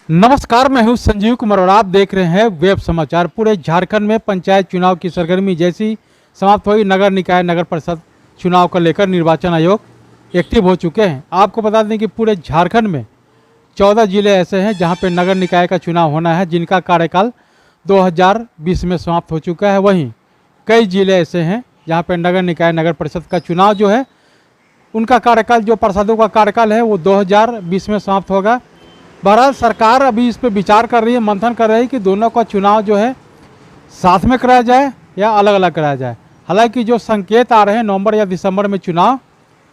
नमस्कार, मैं हूं संजीव कुमार और आप देख रहे हैं वेब समाचार। पूरे झारखंड में पंचायत चुनाव की सरगर्मी जैसी समाप्त हुई, नगर निकाय नगर परिषद चुनाव को लेकर निर्वाचन आयोग एक्टिव हो चुके हैं। आपको बता दें कि पूरे झारखंड में 14 जिले ऐसे हैं जहां पे नगर निकाय का चुनाव होना है, जिनका कार्यकाल 2020 में समाप्त हो चुका है। वहीं कई जिले ऐसे हैं जहाँ पे नगर निकाय नगर परिषद का चुनाव जो है, उनका कार्यकाल, जो पार्षदों का कार्यकाल है, वो 2020 में समाप्त होगा। बहरहाल सरकार अभी इस पर विचार कर रही है, मंथन कर रही है कि दोनों का चुनाव जो है साथ में कराया जाए या अलग अलग कराया जाए। हालांकि जो संकेत आ रहे हैं, नवंबर या दिसंबर में चुनाव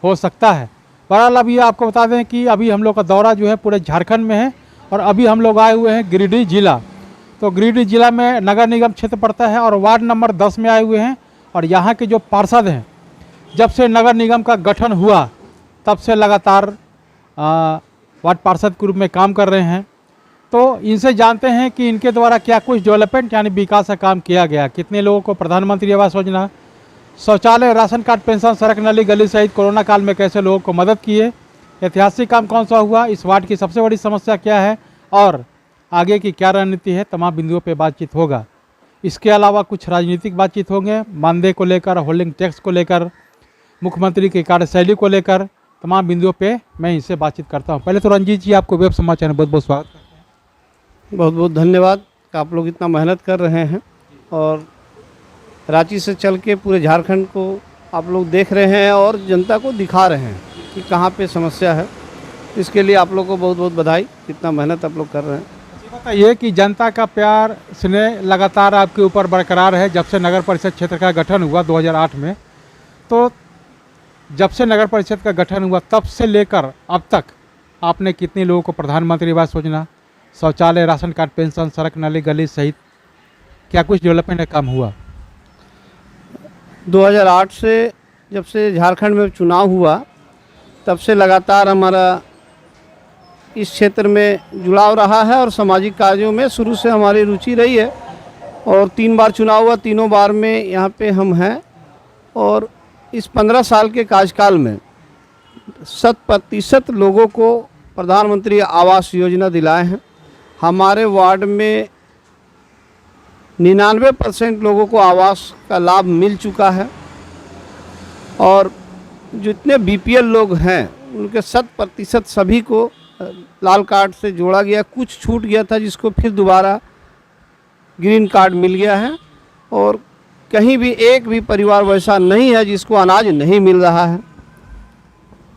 हो सकता है। बहरहाल अभी आपको बता दें कि अभी हम लोग का दौरा जो है पूरे झारखंड में है और अभी हम लोग आए हुए हैं गिरिडीह जिला। तो गिरिडीह जिला में नगर निगम क्षेत्र पड़ता है और वार्ड नंबर 10 में आए हुए हैं। और यहाँ के जो पार्षद हैं, जब से नगर निगम का गठन हुआ तब से लगातार वार्ड पार्षद के रूप में काम कर रहे हैं। तो इनसे जानते हैं कि इनके द्वारा क्या कुछ डेवलपमेंट यानी विकास का काम किया गया, कितने लोगों को प्रधानमंत्री आवास योजना, शौचालय, राशन कार्ड, पेंशन, सड़क, नाली, गली सहित कोरोना काल में कैसे लोगों को मदद किए, ऐतिहासिक काम कौन सा हुआ, इस वार्ड की सबसे बड़ी समस्या क्या है और आगे की क्या रणनीति है, तमाम बिंदुओं पर बातचीत होगा। इसके अलावा कुछ राजनीतिक बातचीत होंगे, मानदेय को लेकर, होल्डिंग टैक्स को लेकर, मुख्यमंत्री की कार्यशैली को लेकर, तमाम बिंदुओं पे मैं इनसे बातचीत करता हूं। पहले तो रंजीत जी, आपको वेब समाचार में बहुत बहुत स्वागत करते हैं। बहुत बहुत धन्यवाद कि आप लोग इतना मेहनत कर रहे हैं और रांची से चल के पूरे झारखंड को आप लोग देख रहे हैं और जनता को दिखा रहे हैं कि कहाँ पे समस्या है। इसके लिए आप लोग को बहुत बहुत बधाई, इतना मेहनत आप लोग कर रहे हैं। बताइए कि जनता का प्यार स्नेह लगातार आपके ऊपर बरकरार है जब से नगर परिषद क्षेत्र का गठन हुआ 2008 में। तो जब से नगर परिषद का गठन हुआ तब से लेकर अब तक आपने कितने लोगों को प्रधानमंत्री आवास योजना, शौचालय, राशन कार्ड, पेंशन, सड़क, नाली, गली सहित क्या कुछ डेवलपमेंट का काम हुआ? 2008 से जब से झारखंड में चुनाव हुआ तब से लगातार हमारा इस क्षेत्र में जुड़ाव रहा है और सामाजिक कार्यों में शुरू से हमारी रुचि रही है। और 3 बार चुनाव हुआ, तीनों बार में यहाँ पे हम हैं। और इस 15 साल के कार्यकाल में 100% लोगों को प्रधानमंत्री आवास योजना दिलाए हैं। हमारे वार्ड में 99% लोगों को आवास का लाभ मिल चुका है। और जितने बीपीएल लोग हैं उनके 100% सभी को लाल कार्ड से जोड़ा गया। कुछ छूट गया था जिसको फिर दोबारा ग्रीन कार्ड मिल गया है। और कहीं भी एक भी परिवार वैसा नहीं है जिसको अनाज नहीं मिल रहा है।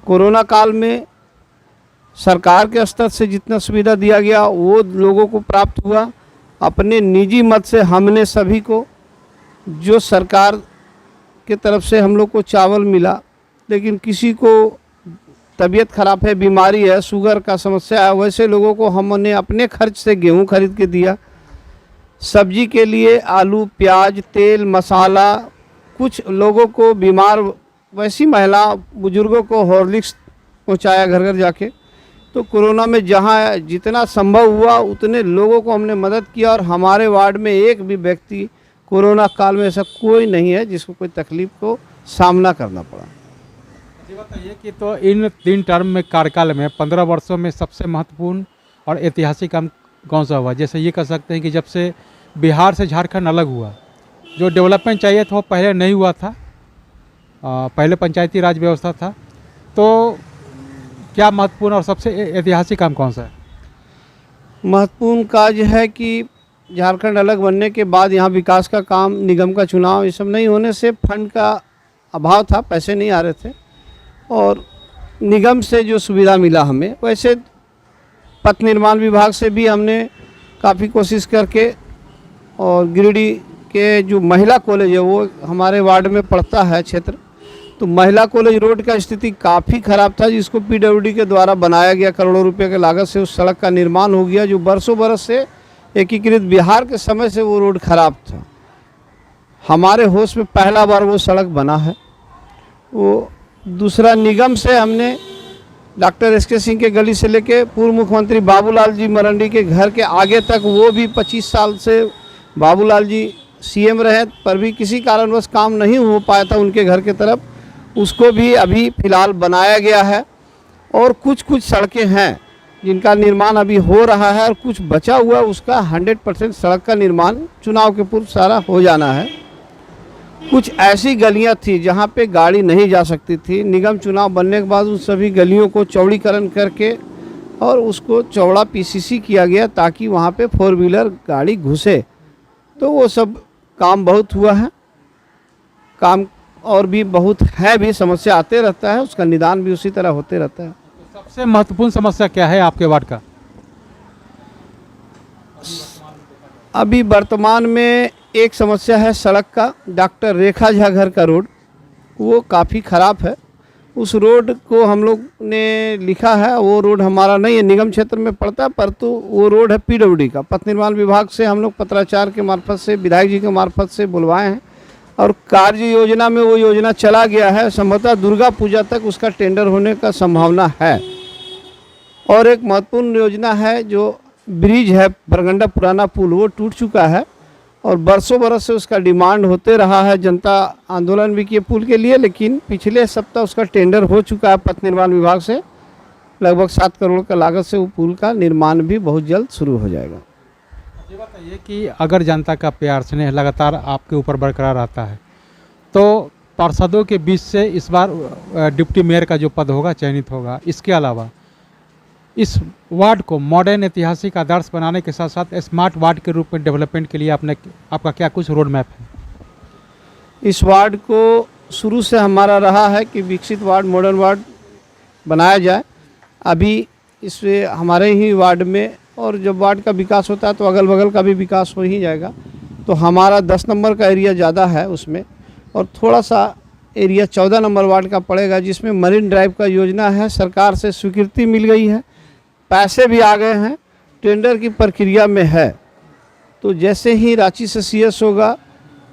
कोरोना काल में सरकार के स्तर से जितना सुविधा दिया गया वो लोगों को प्राप्त हुआ। अपने निजी मत से हमने सभी को, जो सरकार के तरफ से हम लोग को चावल मिला, लेकिन किसी को तबीयत खराब है, बीमारी है, शुगर का समस्या है, वैसे लोगों को हमने अपने खर्च से गेहूं खरीद के दिया। सब्जी के लिए आलू, प्याज, तेल, मसाला, कुछ लोगों को बीमार वैसी महिला बुजुर्गों को हॉर्लिक्स पहुंचाया घर घर जाके। तो कोरोना में जहां जितना संभव हुआ उतने लोगों को हमने मदद किया। और हमारे वार्ड में एक भी व्यक्ति कोरोना काल में ऐसा कोई नहीं है जिसको कोई तकलीफ को सामना करना पड़ा। ये बताइए कि तो इन 3 टर्म में कार्यकाल में 15 वर्षों में सबसे महत्वपूर्ण और ऐतिहासिक काम कौन सा हुआ? जैसे ये कह सकते हैं कि जब से बिहार से झारखंड अलग हुआ, जो डेवलपमेंट चाहिए था वो पहले नहीं हुआ था। पहले पंचायती राज व्यवस्था था। तो क्या महत्वपूर्ण और सबसे ऐतिहासिक काम कौन सा है? महत्वपूर्ण कार्य है कि झारखंड अलग बनने के बाद यहाँ विकास का काम, निगम का चुनाव, ये सब नहीं होने से फंड का अभाव था, पैसे नहीं आ रहे थे। और निगम से जो सुविधा मिला हमें, वैसे पथ निर्माण विभाग से भी हमने काफ़ी कोशिश करके, और गिरिडीह के जो महिला कॉलेज है वो हमारे वार्ड में पड़ता है क्षेत्र, तो महिला कॉलेज रोड का स्थिति काफ़ी ख़राब था, जिसको पीडब्ल्यूडी के द्वारा बनाया गया। करोड़ों रुपए के लागत से उस सड़क का निर्माण हो गया, जो बरसों बरस से एकीकृत बिहार के समय से वो रोड खराब था। हमारे होश में पहला बार वो सड़क बना है। वो दूसरा, निगम से हमने डॉक्टर एस.के. सिंह के गली से लेके पूर्व मुख्यमंत्री बाबूलाल जी मरंडी के घर के आगे तक, वो भी 25 साल से बाबूलाल जी सीएम रहे पर भी किसी कारणवश काम नहीं हो पाया था उनके घर के तरफ, उसको भी अभी फ़िलहाल बनाया गया है। और कुछ कुछ सड़कें हैं जिनका निर्माण अभी हो रहा है और कुछ बचा हुआ उसका 100% सड़क का निर्माण चुनाव के पूर्व सारा हो जाना है। कुछ ऐसी गलियां थी जहां पे गाड़ी नहीं जा सकती थी। निगम चुनाव बनने के बाद उन सभी गलियों को चौड़ीकरण करके और उसको चौड़ा पीसीसी किया गया ताकि वहां पे 4 व्हीलर गाड़ी घुसे। तो वो सब काम बहुत हुआ है, काम और भी बहुत है, भी समस्या आते रहता है, उसका निदान भी उसी तरह होते रहता है। सबसे महत्वपूर्ण समस्या क्या है आपके वार्ड का? अभी वर्तमान में एक समस्या है सड़क का। डॉक्टर रेखा झा घर का रोड वो काफ़ी ख़राब है। उस रोड को हम लोग ने लिखा है, वो रोड हमारा नहीं है, निगम क्षेत्र में पड़ता है, परंतु वो रोड है पीडब्ल्यूडी का। पथ निर्माण विभाग से हम लोग पत्राचार के मार्फत से, विधायक जी के मार्फत से बुलवाए हैं और कार्य योजना में वो योजना चला गया है। संभवतः दुर्गा पूजा तक उसका टेंडर होने का संभावना है। और एक महत्वपूर्ण योजना है जो ब्रिज है, बरगंडा पुराना पुल, वो टूट चुका है और बरसों बरस से उसका डिमांड होते रहा है। जनता आंदोलन भी किए पुल के लिए, लेकिन पिछले सप्ताह उसका टेंडर हो चुका है पथ निर्माण विभाग से। लगभग 7 करोड़ का लागत से वो पुल का निर्माण भी बहुत जल्द शुरू हो जाएगा। ये बताइए कि अगर जनता का प्यार स्नेह लगातार आपके ऊपर बरकरार रहता है तो पार्षदों के बीच से इस बार डिप्टी मेयर का जो पद होगा चयनित होगा। इसके अलावा इस वार्ड को मॉडर्न ऐतिहासिक आदर्श बनाने के साथ साथ स्मार्ट वार्ड के रूप में डेवलपमेंट के लिए आपका क्या कुछ रोड मैप है? इस वार्ड को शुरू से हमारा रहा है कि विकसित वार्ड, मॉडर्न वार्ड बनाया जाए। अभी इससे हमारे ही वार्ड में, और जब वार्ड का विकास होता है तो अगल बगल का भी विकास हो ही जाएगा। तो हमारा 10 नंबर का एरिया ज़्यादा है उसमें, और थोड़ा सा एरिया 14 नंबर वार्ड का पड़ेगा, जिसमें मरीन ड्राइव का योजना है, सरकार से स्वीकृति मिल गई है, पैसे भी आ गए हैं, टेंडर की प्रक्रिया में है। तो जैसे ही रांची से सीएस होगा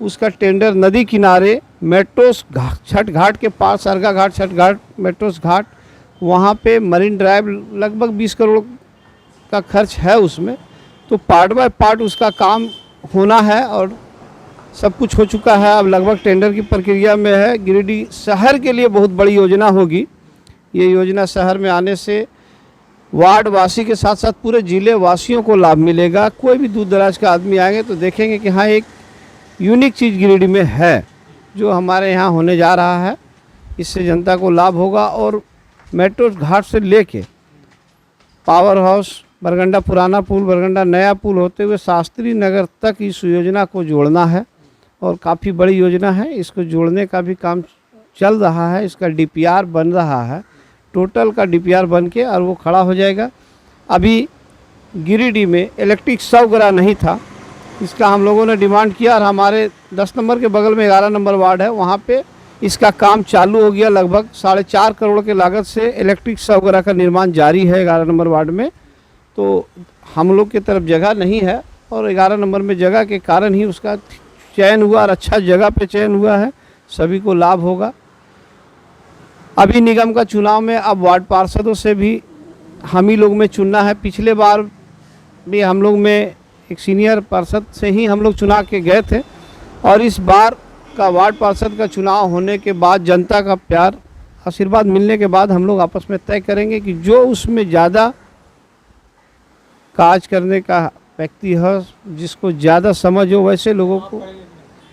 उसका टेंडर नदी किनारे मेट्रोस छठ घाट के पास, सरगा घाट, छठ घाट, मेट्रोस घाट, वहाँ पे मरीन ड्राइव लगभग 20 करोड़ का खर्च है उसमें। तो पार्ट बाय पार्ट उसका काम होना है और सब कुछ हो चुका है। अब लगभग टेंडर की प्रक्रिया में है। गिरिडीह शहर के लिए बहुत बड़ी योजना होगी। ये योजना शहर में आने से वार्ड वासी के साथ साथ पूरे ज़िले वासियों को लाभ मिलेगा। कोई भी दूर दराज का आदमी आएंगे तो देखेंगे कि हाँ, एक यूनिक चीज़ गिरिडीह में है जो हमारे यहाँ होने जा रहा है। इससे जनता को लाभ होगा। और मेट्रो घाट से लेके पावर हाउस, बरगंडा पुराना पुल, बरगंडा नया पुल होते हुए शास्त्री नगर तक इस योजना को जोड़ना है और काफ़ी बड़ी योजना है। इसको जोड़ने का भी काम चल रहा है। इसका डीपीआर बन रहा है, टोटल का डीपीआर बन के और वो खड़ा हो जाएगा। अभी गिरिडीह में इलेक्ट्रिक शवगृह नहीं था, इसका हम लोगों ने डिमांड किया और हमारे 10 नंबर के बगल में 11 नंबर वार्ड है, वहाँ पे इसका काम चालू हो गया। लगभग 4.5 करोड़ के लागत से इलेक्ट्रिक शवगृह का निर्माण जारी है 11 नंबर वार्ड में। तो हम लोग की तरफ जगह नहीं है और 11 नंबर में जगह के कारण ही उसका चयन हुआ और अच्छा जगह पे चयन हुआ है, सभी को लाभ होगा। अभी निगम का चुनाव में अब वार्ड पार्षदों से भी हम ही लोग में चुनना है। पिछले बार भी हम लोग में एक सीनियर पार्षद से ही हम लोग चुना के गए थे और इस बार का वार्ड पार्षद का चुनाव होने के बाद, जनता का प्यार आशीर्वाद मिलने के बाद हम लोग आपस में तय करेंगे कि जो उसमें ज़्यादा काज करने का व्यक्ति है, जिसको ज़्यादा समझ हो, वैसे लोगों को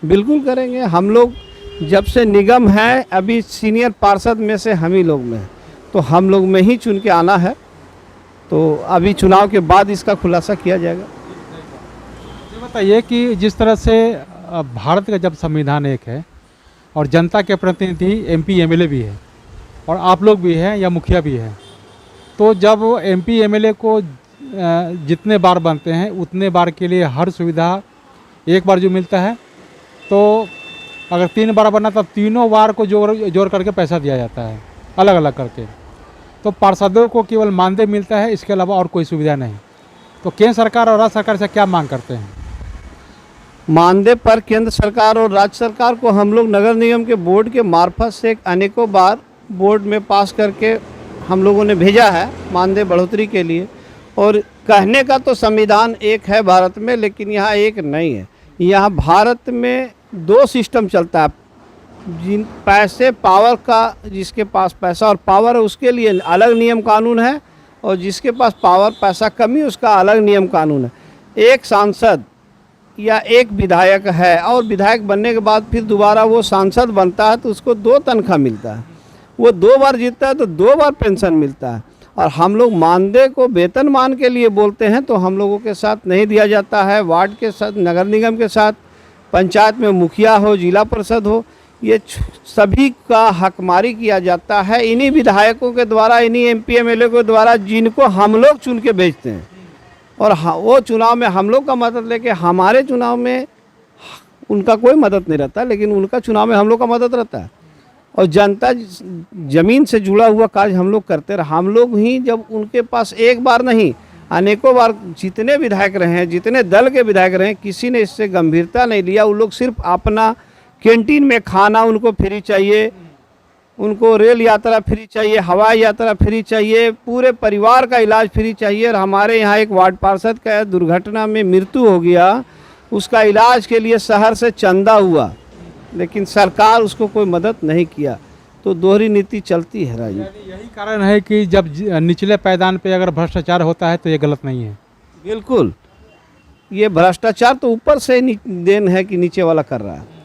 बिल्कुल करेंगे। हम लोग जब से निगम है, अभी सीनियर पार्षद में से हम ही लोग में हैं, तो हम लोग में ही चुन के आना है। तो अभी चुनाव के बाद इसका खुलासा किया जाएगा। ये बताइए कि जिस तरह से भारत का जब संविधान एक है और जनता के प्रतिनिधि एमपी एमएलए भी है और आप लोग भी हैं या मुखिया भी हैं, तो जब एमपी एमएलए को जितने बार बनते हैं उतने बार के लिए हर सुविधा एक बार जो मिलता है, तो अगर 3 बार बना तब तीनों बार को जोड़ करके पैसा दिया जाता है अलग अलग करके। तो पार्षदों को केवल मानदेय मिलता है, इसके अलावा और कोई सुविधा नहीं। तो केंद्र सरकार और राज्य सरकार से क्या मांग करते हैं? मानदेय पर केंद्र सरकार और राज्य सरकार को हम लोग नगर निगम के बोर्ड के मार्फत से अनेकों बार बोर्ड में पास करके हम लोगों ने भेजा है मानदेय बढ़ोतरी के लिए। और कहने का तो संविधान एक है भारत में, लेकिन यहाँ एक नहीं है। यहाँ भारत में 2 सिस्टम चलता है। जिन पैसे पावर का, जिसके पास पैसा और पावर है उसके लिए अलग नियम कानून है, और जिसके पास पावर पैसा कमी उसका अलग नियम कानून है। एक सांसद या एक विधायक है और विधायक बनने के बाद फिर दोबारा वो सांसद बनता है तो उसको 2 तनख्वाह मिलता है। वो 2 बार जीतता है तो 2 बार पेंशन मिलता है। और हम लोग मानदेय को वेतनमान के लिए बोलते हैं तो हम लोगों के साथ नहीं दिया जाता है। वार्ड के साथ, नगर निगम के साथ, पंचायत में मुखिया हो, जिला परिषद हो, ये सभी का हकमारी किया जाता है इन्हीं विधायकों के द्वारा, इन्हीं MP MLA के द्वारा, जिनको हम लोग चुन के भेजते हैं। और वो चुनाव में हम लोग का मदद लेके, हमारे चुनाव में उनका कोई मदद नहीं रहता, लेकिन उनका चुनाव में हम लोग का मदद रहता है। और जनता ज़मीन से जुड़ा हुआ कार्य हम लोग करते रहे। हम लोग ही जब उनके पास एक बार नहीं अनेकों बार, जितने विधायक रहे हैं, जितने दल के विधायक रहे हैं, किसी ने इससे गंभीरता नहीं लिया। उन लोग सिर्फ अपना कैंटीन में खाना उनको फ्री चाहिए, उनको रेल यात्रा फ्री चाहिए, हवाई यात्रा फ्री चाहिए, पूरे परिवार का इलाज फ्री चाहिए। और हमारे यहाँ एक वार्ड पार्षद का दुर्घटना में मृत्यु हो गया, उसका इलाज के लिए शहर से चंदा हुआ, लेकिन सरकार उसको कोई मदद नहीं किया। तो दोहरी नीति चलती है राजनीति। यही कारण है कि जब निचले पायदान पे अगर भ्रष्टाचार होता है तो ये गलत नहीं है। बिल्कुल, ये भ्रष्टाचार तो ऊपर से देन है कि नीचे वाला कर रहा है।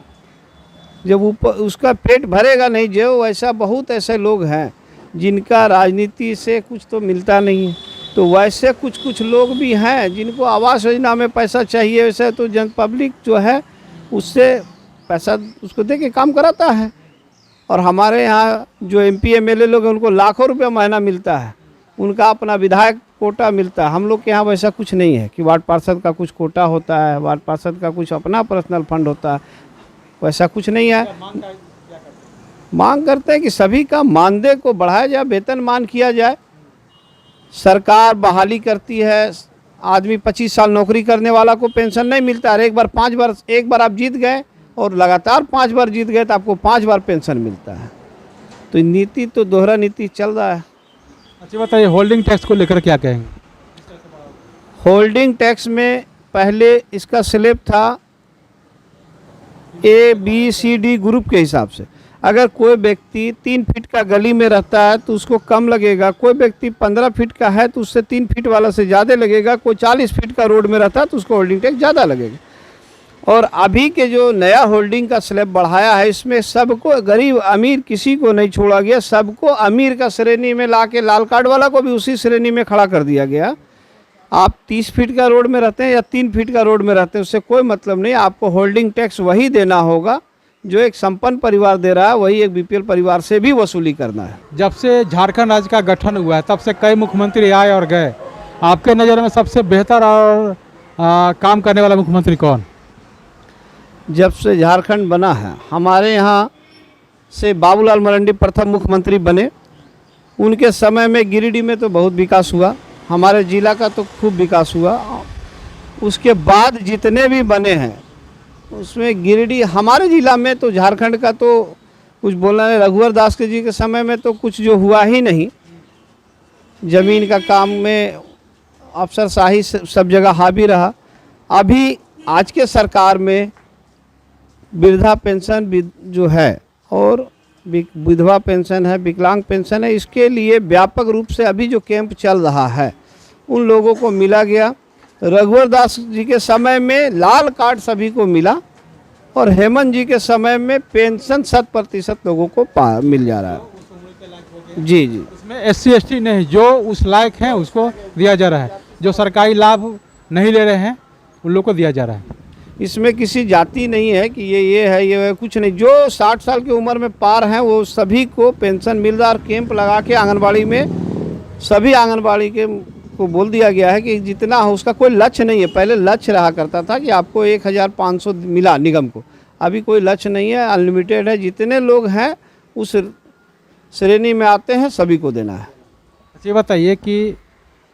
जब ऊपर उसका पेट भरेगा नहीं, जो ऐसा बहुत ऐसे लोग हैं जिनका राजनीति से कुछ तो मिलता नहीं है, तो वैसे कुछ लोग भी हैं जिनको आवास योजना में पैसा चाहिए। वैसे तो जन पब्लिक जो है उससे पैसा उसको दे के काम कराता है। और हमारे यहाँ जो MP MLA लोग हैं उनको लाखों रुपया महीना मिलता है, उनका अपना विधायक कोटा मिलता है। हम लोग के यहाँ वैसा कुछ नहीं है कि वार्ड पार्षद का कुछ कोटा होता है, वार्ड पार्षद का कुछ अपना पर्सनल फंड होता है, वैसा कुछ नहीं है। मांग करते हैं कि सभी का मानदेय को बढ़ाया जाए, वेतनमान किया जाए। सरकार बहाली करती है, आदमी 25 साल नौकरी करने वाला को पेंशन नहीं मिलता है। एक बार आप जीत गए और लगातार 5 बार जीत गए तो आपको 5 बार पेंशन मिलता है। तो नीति तो दोहरा नीति चल रहा है। अच्छा बताइए, होल्डिंग टैक्स को लेकर क्या कहेंगे? होल्डिंग टैक्स में पहले इसका स्लैब था ABCD ग्रुप के हिसाब से। अगर कोई व्यक्ति 3 फीट का गली में रहता है तो उसको कम लगेगा, कोई व्यक्ति 15 फीट का है तो उससे 3 फीट वाला से ज़्यादा लगेगा, कोई 40 फीट का रोड में रहता है तो उसको होल्डिंग टैक्स ज़्यादा लगेगा। और अभी के जो नया होल्डिंग का स्लैब बढ़ाया है, इसमें सबको, गरीब अमीर किसी को नहीं छोड़ा गया, सबको अमीर का श्रेणी में ला के लाल कार्ड वाला को भी उसी श्रेणी में खड़ा कर दिया गया। आप 30 फीट का रोड में रहते हैं या 3 फीट का रोड में रहते हैं, उससे कोई मतलब नहीं। आपको होल्डिंग टैक्स वही देना होगा जो एक संपन्न परिवार दे रहा है, वही एक BPL परिवार से भी वसूली करना है। जब से झारखंड राज्य का गठन हुआ है तब से कई मुख्यमंत्री आए और गए। आपके नज़र में सबसे बेहतर और काम करने वाला मुख्यमंत्री कौन? जब से झारखंड बना है, हमारे यहाँ से बाबूलाल मरांडी प्रथम मुख्यमंत्री बने। उनके समय में गिरिडीह में तो बहुत विकास हुआ, हमारे जिला का तो खूब विकास हुआ। उसके बाद जितने भी बने हैं उसमें गिरिडीह, हमारे जिला में तो झारखंड का तो कुछ बोलना है। रघुवर दास के जी के समय में तो कुछ जो हुआ ही नहीं। ज़मीन का काम में अफसरशाही सब जगह हावी रहा। अभी आज के सरकार में वृद्धा पेंशन जो है और विधवा पेंशन है, विकलांग पेंशन है, इसके लिए व्यापक रूप से अभी जो कैंप चल रहा है उन लोगों को मिला गया। रघुवर दास जी के समय में लाल कार्ड सभी को मिला और हेमंत जी के समय में पेंशन 100% लोगों को मिल जा रहा है। जी। इसमें SC ST नहीं, जो उस लायक हैं उसको दिया जा रहा है, जो सरकारी लाभ नहीं ले रहे हैं उन लोग को दिया जा रहा है। इसमें किसी जाति नहीं है कि ये है कुछ नहीं। जो 60 साल की उम्र में पार हैं वो सभी को पेंशन मिल रहा है। और कैंप लगा के आंगनबाड़ी में सभी आंगनबाड़ी के को बोल दिया गया है कि जितना हो, उसका कोई लक्ष्य नहीं है। पहले लक्ष्य रहा करता था कि आपको 1500 मिला निगम को, अभी कोई लक्ष्य नहीं है, अनलिमिटेड है। जितने लोग हैं उस श्रेणी में आते हैं सभी को देना है। अच्छा ये बताइए कि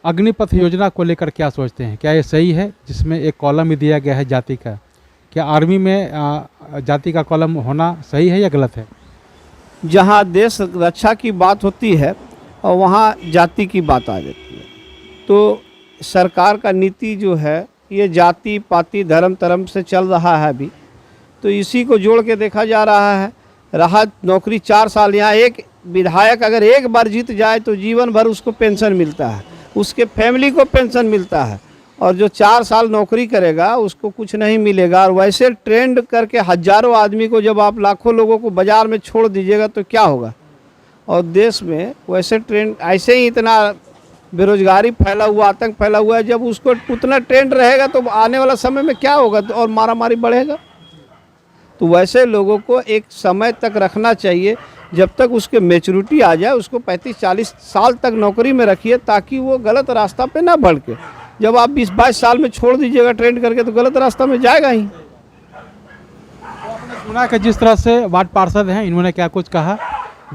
अग्निपथ योजना को लेकर क्या सोचते हैं? क्या ये सही है जिसमें एक कॉलम भी दिया गया है जाति का? क्या आर्मी में जाति का कॉलम होना सही है या गलत है? जहाँ देश रक्षा की बात होती है और वहाँ जाति की बात आ जाती है, तो सरकार का नीति जो है ये जाति पाति धर्म तरम से चल रहा है अभी, तो इसी को जोड़ के देखा जा रहा है। रहा नौकरी 4 साल, यहाँ एक विधायक अगर एक बार जीत जाए तो जीवन भर उसको पेंशन मिलता है। उसके फैमिली को पेंशन मिलता है, और जो 4 साल नौकरी करेगा उसको कुछ नहीं मिलेगा। और वैसे ट्रेंड करके हजारों आदमी को जब आप लाखों लोगों को बाज़ार में छोड़ दीजिएगा तो क्या होगा। और देश में वैसे ट्रेंड ऐसे ही इतना बेरोजगारी फैला हुआ, आतंक फैला हुआ है, जब उसको उतना ट्रेंड रहेगा तो आने वाला समय में क्या होगा, और मारामारी बढ़ेगा। तो वैसे लोगों को एक समय तक रखना चाहिए, जब तक उसके मैच्योरिटी आ जाए उसको 35-40 साल तक नौकरी में रखिए, ताकि वो गलत रास्ता पे ना बढ़ के। जब आप 20-22 साल में छोड़ दीजिएगा ट्रेंड करके तो गलत रास्ता में जाएगा ही। सुना कि जिस तरह से वार्ड पार्षद हैं, इन्होंने क्या कुछ कहा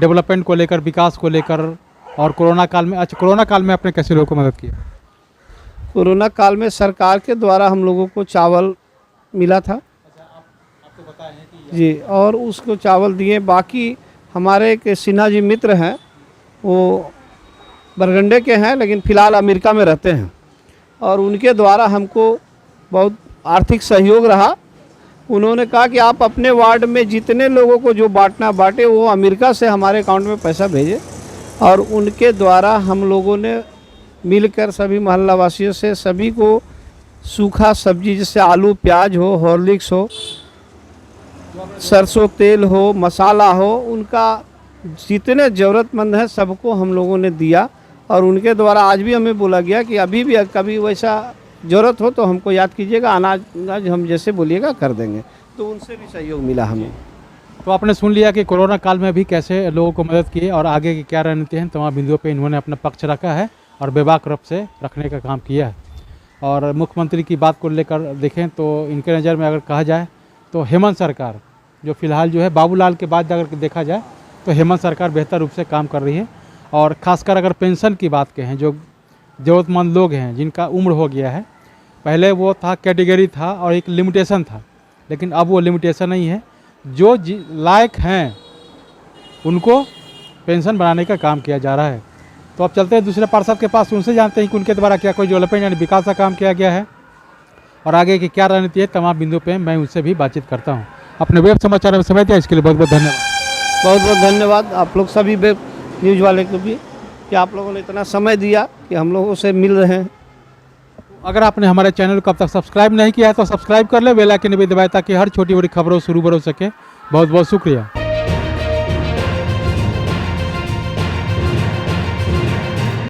डेवलपमेंट को लेकर, विकास को लेकर, और कोरोना काल में, अच्छा कोरोना काल में आपने कैसे लोगों को मदद किया? कोरोना काल में सरकार के द्वारा हम लोगों को चावल मिला था जी, और उसको चावल दिए। बाकी हमारे एक सिन्हा जी मित्र हैं, वो बरगंडे के हैं लेकिन फ़िलहाल अमेरिका में रहते हैं, और उनके द्वारा हमको बहुत आर्थिक सहयोग रहा। उन्होंने कहा कि आप अपने वार्ड में जितने लोगों को जो बांटना बांटे, वो अमेरिका से हमारे अकाउंट में पैसा भेजे, और उनके द्वारा हम लोगों ने मिलकर सभी मोहल्ला वासियों से सभी को सूखा सब्जी, जैसे आलू प्याज हो, हॉर्लिक्स हो, सरसों तेल हो, मसाला हो, उनका जितने ज़रूरतमंद हैं सबको हम लोगों ने दिया। और उनके द्वारा आज भी हमें बोला गया कि अभी भी कभी वैसा ज़रूरत हो तो हमको याद कीजिएगा, अनाज हम जैसे बोलिएगा कर देंगे। तो उनसे भी सहयोग मिला हमें। तो आपने सुन लिया कि कोरोना काल में भी कैसे लोगों को मदद की और आगे की क्या रणनीति है, तमाम बिंदुओं पे इन्होंने अपना पक्ष रखा है और बेबाक रूप से रखने का काम किया है। और मुख्यमंत्री की बात को लेकर देखें तो इनके नज़र में अगर कहा जाए तो हेमंत सरकार जो फिलहाल जो है बाबूलाल के बाद अगर देखा जाए तो हेमंत सरकार बेहतर रूप से काम कर रही है। और ख़ासकर अगर पेंशन की बात कहें, जो ज़रूरतमंद लोग हैं जिनका उम्र हो गया है, पहले वो था कैटेगरी था और एक लिमिटेशन था, लेकिन अब वो लिमिटेशन नहीं है, जो लायक हैं उनको पेंशन बनाने का काम किया जा रहा है। तो अब चलते हैं दूसरे पार्षद के पास, उनसे जानते हैं कि उनके द्वारा क्या कोई डेवलपमेंट यानी विकास का काम किया गया है और आगे की क्या रणनीति है। तमाम बिंदुओं पे मैं उनसे भी बातचीत करता हूँ। अपने वेब समाचार में समय दिया इसके लिए बहुत बहुत धन्यवाद। बहुत बहुत धन्यवाद आप लोग सभी वेब न्यूज़ वाले को भी, कि आप लोगों ने इतना समय दिया कि हम लोगों से मिल रहे हैं। अगर आपने हमारे चैनल को अब तक सब्सक्राइब नहीं किया है तो सब्सक्राइब कर ले, बेल आइकन भी दबाएं ताकि हर छोटी बड़ी खबरों से रूबरू हो सके। बहुत बहुत शुक्रिया।